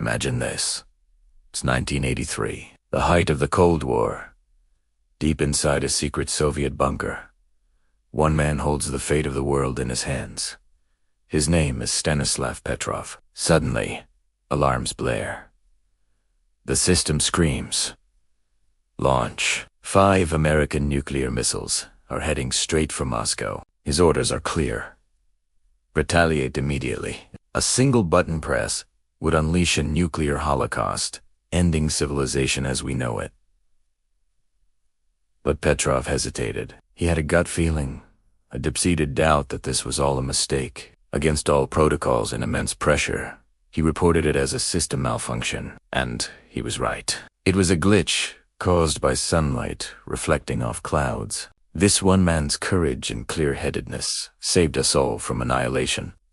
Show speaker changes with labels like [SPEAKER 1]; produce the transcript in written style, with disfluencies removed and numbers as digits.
[SPEAKER 1] Imagine this. It's 1983, the height of the Cold War. Deep inside a secret Soviet bunker, one man holds the fate of the world in his hands. His name is Stanislav Petrov. Suddenly, alarms blare. The system screams. Launch. 5 American nuclear missiles are heading straight for Moscow. His orders are clear. Retaliate immediately. A single button press would unleash a nuclear holocaust, ending civilization as we know it. But Petrov hesitated. He had a gut feeling, a deep-seated doubt that this was all a mistake. Against all protocols and immense pressure, he reported it as a system malfunction, and he was right. It was a glitch caused by sunlight reflecting off clouds. This one man's courage and clear-headedness saved us all from annihilation.